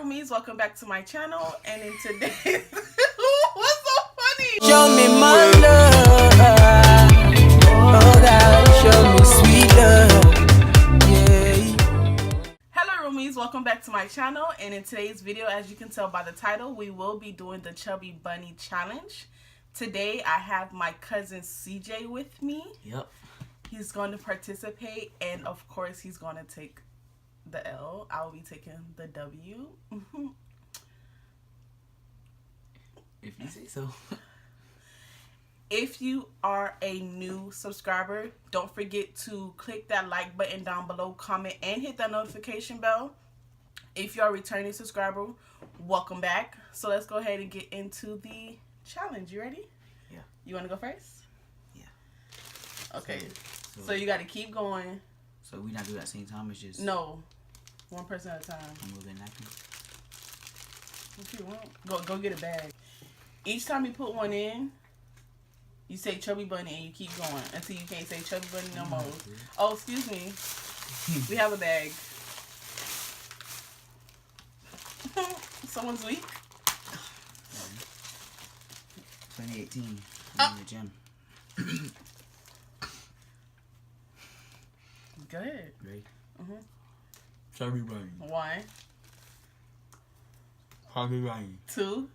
roomies, welcome back to my channel. And in today's what's so funny? Show me my love, oh God, show me sweet love, yeah. Hello roomies, welcome back to my channel. And in today's video, as you can tell by the title, we will be doing the Chubby Bunny Challenge. Today I have my cousin CJ with me. Yep. He's going to participate, and of course he's going to take the L. I will be taking the W. If you say so. If you are a new subscriber, don't forget to click that like button down below, comment, and hit that notification bell. If you're a returning subscriber, welcome back. So let's go ahead and get into the challenge. You ready? Yeah. You want to go first? Yeah. Okay. So you got to keep going. So we not do it at the same time? It's just... No. One person at a time. I'm moving napkin. What you want? Go get a bag. Each time you put one in, you say Chubby Bunny and you keep going until you can't say Chubby Bunny no more. Oh, excuse me. We have a bag. Someone's weak. 2018. I'm in the gym. Go ahead. Ready? Chubby Bunny. 1. Chubby Bunny. 2.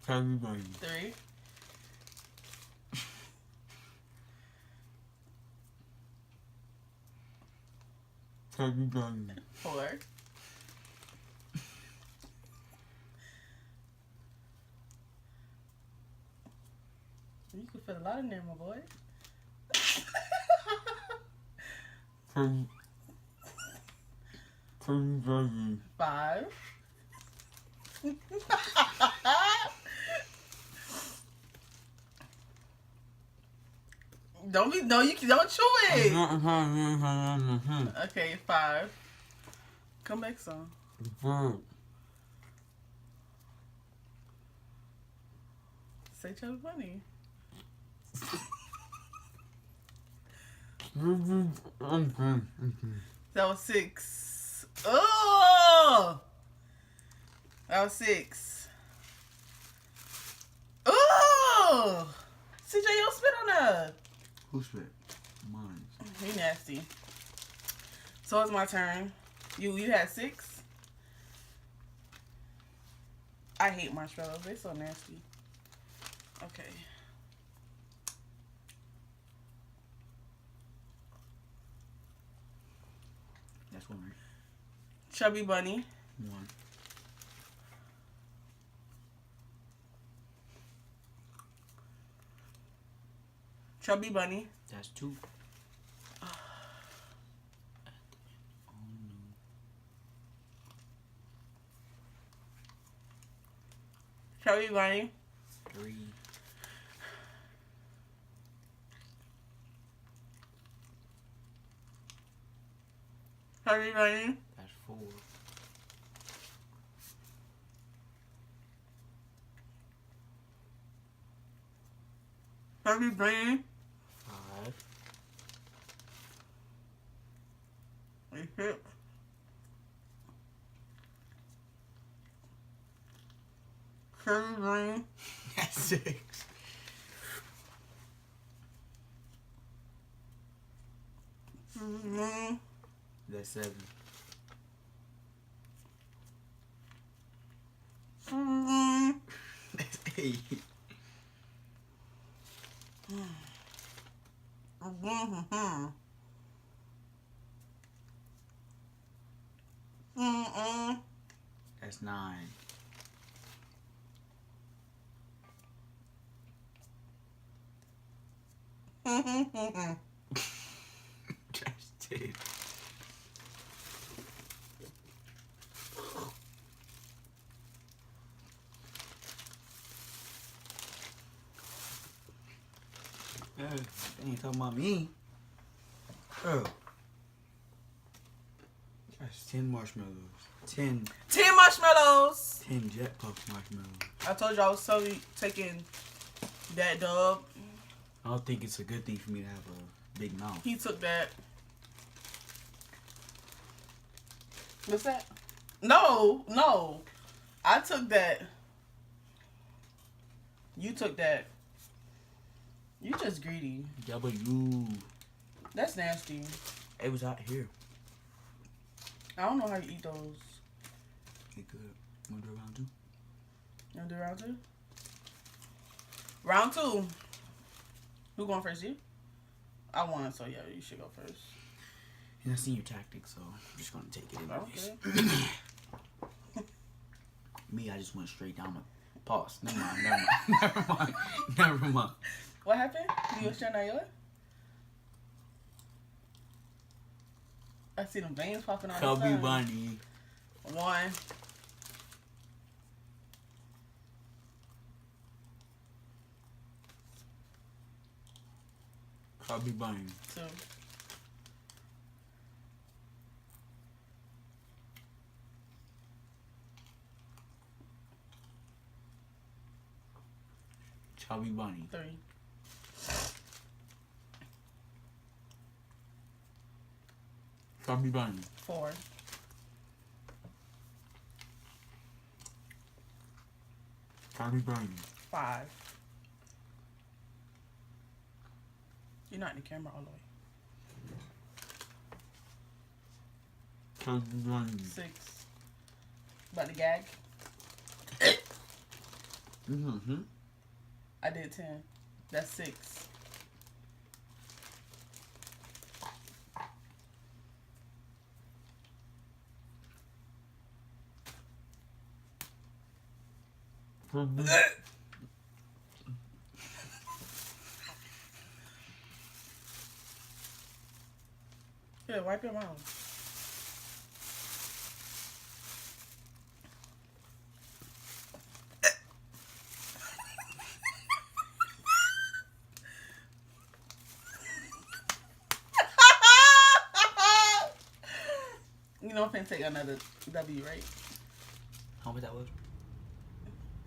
Chubby Bunny. 3. Chubby Bunny. 4. You can fit a lot in there, my boy. Chubby Bunny. 5. Don't chew it. Okay, 5. Come back some. Say Chubby Bunny. That was 6. Oh! That was 6. Oh! CJ, you don't spit on that. Who spit? Mine. He nasty. So it's my turn. You had 6? I hate marshmallows. They're so nasty. Okay. That's one, right? Chubby Bunny. 1. Chubby Bunny. That's 2. Chubby Bunny. 3. Chubby Bunny. That's 4. Chubby Bunny. 5. 6. Chubby Bunny. That's 6. That's 7. That's 8. That's 9. That's 10. They ain't talking about me. Oh. That's 10 marshmallows. 10 marshmallows. 10 Jet Puff marshmallows. I told you I was totally taking that dub. I don't think it's a good thing for me to have a big mouth. He took that. What's that? No. I took that. You took that. You just greedy. W. That's nasty. It was out here. I don't know how you eat those. It good. Wanna do round 2? You want to do round 2? Round 2. Who going first? You? I won, so yeah, you should go first. And I seen your tactics, so I'm just gonna take it anyways. Okay. Me, I just went straight down the pause. Never mind. What happened? You was trying to yours? I see them veins popping out. Chubby bunny. 1. Chubby bunny. 2. Chubby bunny. 3. Chubby bunny. 4. Chubby bunny. 5. You're not in the camera all the way. Chubby bunny. 6. About to gag? Mm-hmm. I did 10. That's 6. Here, wipe your mouth. You know I'm finna take another W, right? How much that was?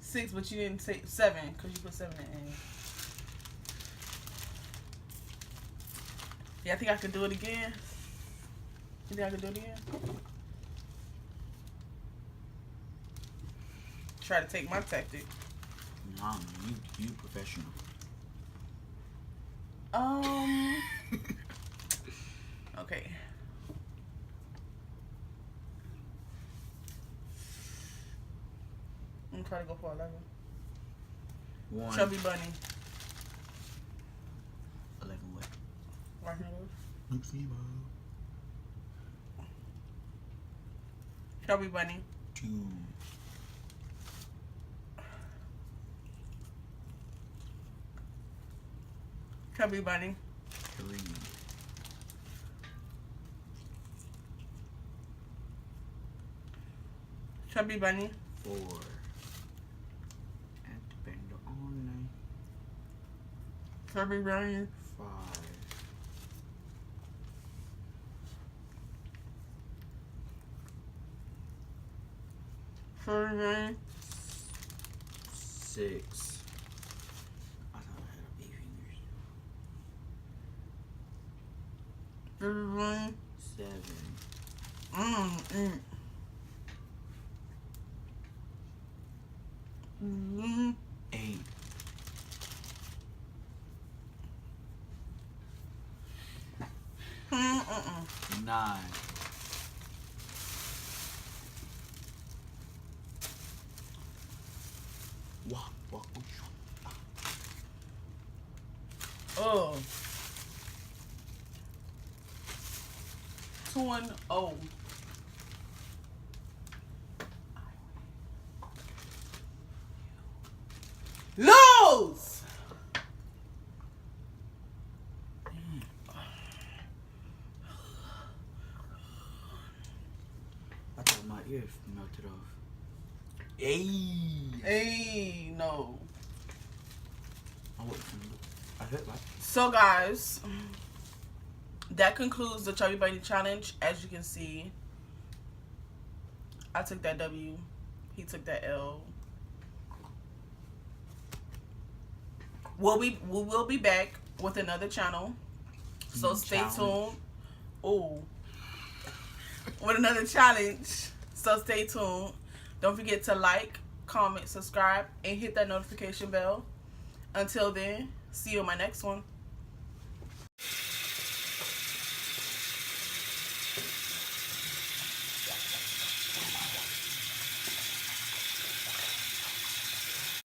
6, but you didn't say 7 because you put 7 in. Yeah, I think I could do it again. You think I could do it again? Try to take my tactic. Nah, man, you professional. Okay. I'm gonna try to go for 11. 1. Chubby bunny. 11 what? Marshmallows. Oopsie, Chubby bunny. 2. Chubby bunny. 3. Chubby bunny. 4. And depend on Chubby bunny. 5. Chubby bunny. 6. I thought I had 8 fingers. Chubby bunny. 7. 8. 9. Oh. 2-0. Lose. I thought my ear melted off. Hey. Hey, no. I hurt like. So guys, that concludes the Chubby Bunny challenge. As you can see, I took that W. He took that L. We will be back with another channel. So stay tuned. Oh. with another challenge. So stay tuned. Don't forget to like, comment, subscribe, and hit that notification bell. Until then, see you in my next one.